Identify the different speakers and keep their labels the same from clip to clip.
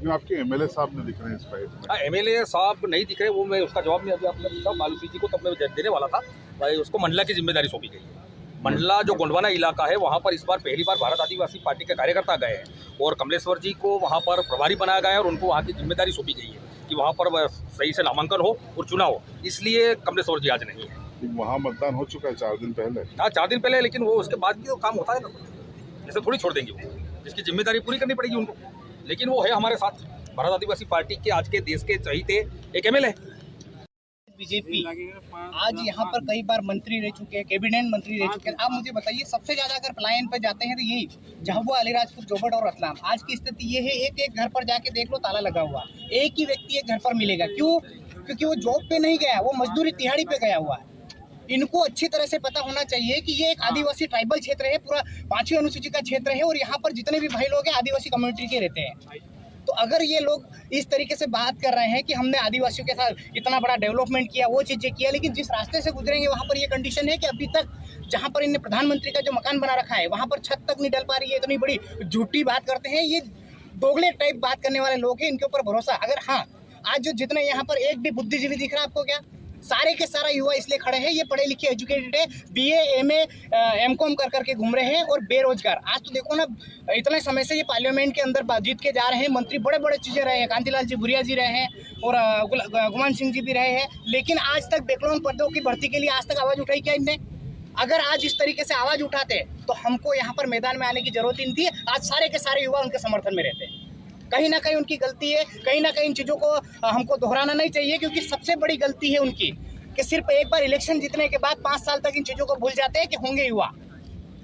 Speaker 1: लेकिन आपके एमएलए साहब नहीं दिख रहे हैं इस फाइट में।
Speaker 2: एमएलए साहब नहीं दिख रहे, वो मैं उसका जवाब नहीं अभी आपने पूछा मालूसी जी को, तब मैं देने वाला था भाई। उसको मंडला की जिम्मेदारी सौंपी गई है। मंडला जो गोंडवाना इलाका है वहाँ पर इस बार पहली बार भारत आदिवासी पार्टी के कार्यकर्ता गए हैं और कमलेश्वर जी को वहाँ पर प्रभारी बनाया गया है और उनको वहाँ की जिम्मेदारी सौंपी गई है कि वहाँ पर सही से नामांकन हो और चुनाव हो, इसलिए कमलेश्वर जी आज नहीं है।
Speaker 1: वहाँ मतदान हो चुका है 4 दिन पहले।
Speaker 2: हाँ 4 दिन पहले, लेकिन वो उसके बाद भी तो काम होता है ना, जैसे थोड़ी छोड़ देंगे वो, जिसकी जिम्मेदारी पूरी करनी पड़ेगी उनको। लेकिन वो है हमारे साथ, भारत आदिवासी पार्टी के आज के देश के चहीते एक एमएलए।
Speaker 3: बीजेपी आज यहाँ पर कई बार मंत्री रह चुके हैं, कैबिनेट मंत्री रह चुके हैं। आप मुझे बताइए, सबसे ज्यादा अगर पलायन पर जाते हैं तो यही झाबुआ, अलीराजपुर, जोबट और रतलाम। आज की स्थिति ये है, एक एक घर पर जाके देख लो ताला लगा हुआ, एक ही व्यक्ति एक घर पर मिलेगा। क्यों? क्योंकि वो जॉब पे नहीं गया, वो मजदूरी तिहाड़ी पे गया हुआ है। इनको अच्छी तरह से पता होना चाहिए कि ये एक आदिवासी ट्राइबल क्षेत्र है, पूरा 5वीं अनुसूची का क्षेत्र है और यहाँ पर जितने भी भाई लोग हैं आदिवासी कम्युनिटी के रहते हैं। तो अगर ये लोग इस तरीके से बात कर रहे हैं कि हमने आदिवासियों के साथ इतना बड़ा डेवलपमेंट किया, वो चीज़ें किया, लेकिन जिस रास्ते से गुजरेंगे वहाँ पर ये कंडीशन है कि अभी तक जहाँ पर इन्हें प्रधानमंत्री का जो मकान बना रखा है वहाँ पर छत तक नहीं डल पा रही है। इतनी बड़ी झूठी बात करते हैं, ये दोगले टाइप बात करने वाले लोग हैं, इनके ऊपर भरोसा। अगर हाँ, आज जो जितने यहाँ पर एक भी बुद्धिजीवी दिख रहा है आपको क्या? सारे के सारा युवा इसलिए खड़े हैं, ये पढ़े लिखे एजुकेटेड है, बीए, एमए, एमकॉम कर करके घूम रहे हैं और बेरोजगार। आज तो देखो ना, इतने समय से ये पार्लियामेंट के अंदर जीत के जा रहे हैं, मंत्री बड़े बड़े चीज़ें रहे हैं, कांतिलाल जी भूरिया जी रहे हैं और गुमान सिंह जी भी रहे हैं, लेकिन आज तक बैकलॉग पदों की भर्ती के लिए आज तक आवाज़ उठाई क्या इनने? अगर आज इस तरीके से आवाज़ उठाते तो हमको यहाँ पर मैदान में आने की जरूरत ही नहीं थी। आज सारे के सारे युवा उनके समर्थन में रहते हैं। कहीं ना कहीं उनकी गलती है, कहीं ना कहीं इन चीज़ों को हमको दोहराना नहीं चाहिए, क्योंकि सबसे बड़ी गलती है उनकी कि सिर्फ एक बार इलेक्शन जीतने के बाद 5 साल तक इन चीज़ों को भूल जाते हैं कि होंगे युवा।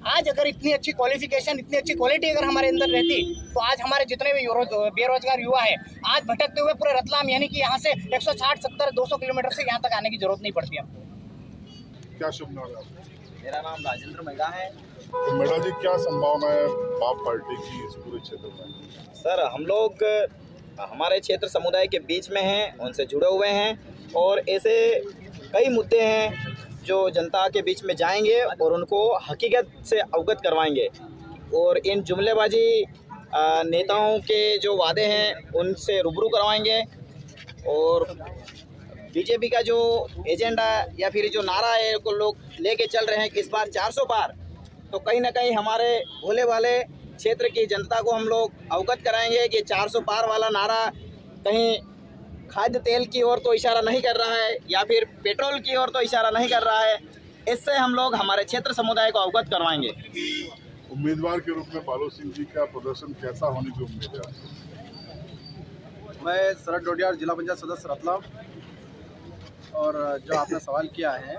Speaker 3: आज अगर इतनी अच्छी क्वालिफिकेशन, इतनी अच्छी क्वालिटी अगर हमारे अंदर रहती तो आज हमारे जितने भी बेरोजगार युवा है आज भटकते हुए पूरे रतलाम, यानी कि यहाँ से 160, 70, 200 किलोमीटर से यहाँ तक आने की जरूरत नहीं पड़ती हमको।
Speaker 1: क्या शुभ नाम है?
Speaker 4: मेरा नाम राजेंद्र मेघा है।
Speaker 1: तो मेघा जी, क्या संभावना है बाप पार्टी की इस पूरे क्षेत्र में?
Speaker 4: सर, हम लोग हमारे क्षेत्र समुदाय के बीच में हैं, उनसे जुड़े हुए हैं और ऐसे कई मुद्दे हैं जो जनता के बीच में जाएंगे और उनको हकीकत से अवगत करवाएंगे और इन जुमलेबाजी नेताओं के जो वादे हैं उनसे रूबरू करवाएंगे और बीजेपी का जो एजेंडा या फिर जो नारा है को लोग लेके चल रहे हैं कि इस बार 400 पार, तो कहीं ना कहीं हमारे भोले वाले क्षेत्र की जनता को हम लोग अवगत कराएंगे कि 400 पार वाला नारा कहीं खाद्य तेल की ओर तो इशारा नहीं कर रहा है या फिर पेट्रोल की ओर तो इशारा नहीं कर रहा है। इससे हम लोग हमारे क्षेत्र समुदाय को अवगत करवाएंगे।
Speaker 1: उम्मीदवार के रूप में बालो सिंह जी का प्रदर्शन कैसा होने की उम्मीद है?
Speaker 5: मैं शरद डोडियार, जिला पंचायत सदस्य रतलाम। और जो आपने सवाल किया है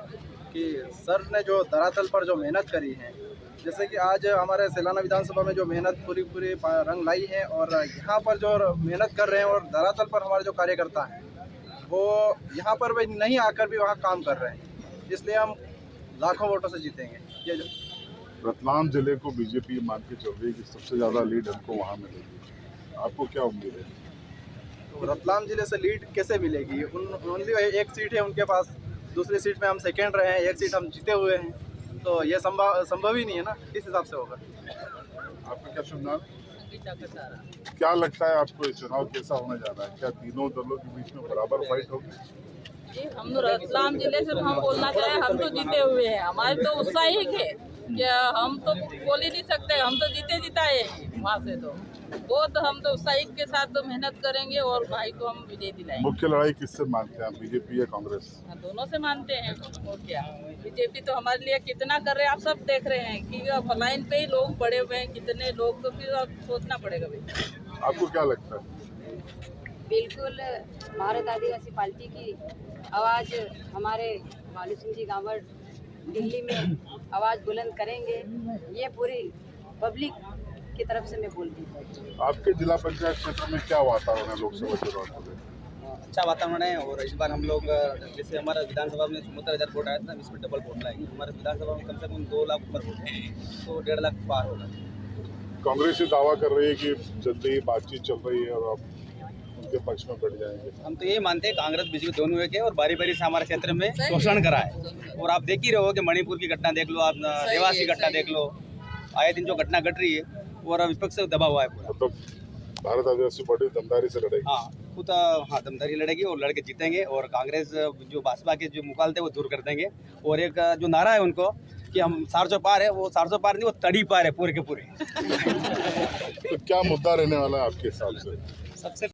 Speaker 5: कि सर ने जो धरातल पर जो मेहनत करी है, जैसे कि आज हमारे सेलाना विधानसभा में जो मेहनत पूरी रंग लाई है और यहाँ पर जो मेहनत कर रहे हैं और धरातल पर हमारे जो कार्यकर्ता हैं वो यहाँ पर भी नहीं आकर भी वहाँ काम कर रहे हैं, इसलिए हम लाखों वोटों से जीतेंगे। ये जो
Speaker 1: रतलाम जिले को बीजेपी मान के चल रही है कि सबसे ज़्यादा लीड हमको वहाँ मिलेगी, आपको क्या उम्मीद है?
Speaker 5: तो रतलाम जिले से लीड कैसे मिलेगी? ओनली एक सीट है उनके पास, दूसरी सीट में हम सेकेंड रहे हैं, एक सीट हम जीते हुए हैं, तो ये संभव ही नहीं है ना, किस हिसाब से होगा?
Speaker 1: आपका क्या शुभ नाम? क्या लगता है आपको ये चुनाव कैसा होने जा रहा है? क्या तीनों दलों के बीच में बराबर फाइट होगी?
Speaker 6: जी, हम रतलाम जिले से हम बोलना चाहें, हम तो जीते हुए हैं, हमारे तो उत्साहिक है कि हम तो बोल ही नहीं सकते, हम तो जीता है वहाँ से। तो बहुत हम तो उत्साहिक के साथ तो मेहनत करेंगे और भाई को हम विजय दिलाएंगे।
Speaker 1: मुख्य लड़ाई किससे मानते हैं आप, बीजेपी या कांग्रेस?
Speaker 6: दोनों से मानते हैं। और क्या, बीजेपी तो हमारे लिए कितना कर रहे हैं, आप सब देख रहे हैं कि लाइन पे ही लोग पड़े हुए हैं, कितने लोग, तो फिर अब सोचना पड़ेगा भाई।
Speaker 1: आपको क्या लगता है?
Speaker 7: बिल्कुल, भारत आदिवासी पार्टी की आवाज़ हमारे बालू सिंह जी गांवड़ दिल्ली में आवाज़ बुलंद करेंगे, ये पूरी पब्लिक की तरफ से मैं बोलती हूँ।
Speaker 1: आपके जिला पंचायत क्षेत्र में क्या वातावरण है लोकसभा चुनाव को लेकर?
Speaker 4: अच्छा वातावरण है और इस बार हम लोग जैसे हमारा विधानसभा में 74,000 वोट आया था, इसमें डबल वोट लाएंगे। हमारे विधानसभा में कम से कम 2 लाख ऊपर वोट है, तो 1.5 लाख पार होगा।
Speaker 1: कांग्रेस ये दावा कर रही है कि जल्दी ही बातचीत चल रही है और आप उनके पक्ष में बढ़ जाएंगे।
Speaker 4: हम तो ये मानते हैं कांग्रेस बीजेपी दोनों एक है और बारी बारी से हमारे क्षेत्र में शोषण करा है। और आप देख ही रहे हो कि मणिपुर की घटना देख लो, आप देवास की घटना देख लो, आए दिन जो घटना घट रही है और विपक्ष से दबा हुआ है पूरा।
Speaker 1: मतलब भारत आदिवासी पार्टी दमदारी से लड़ेगी।
Speaker 8: हाँ खुद हाँ दमदारी लड़ेगी और लड़के जीतेंगे और कांग्रेस जो भाजपा के जो मुखालते वो दूर कर देंगे। और एक जो नारा है उनको कि हम 400 पार है, वो 400 पार नहीं, वो तड़ी पार है पूरे के पूरे।
Speaker 1: तो क्या मुद्दा रहने वाला है आपके हिसाब से?
Speaker 8: सबसे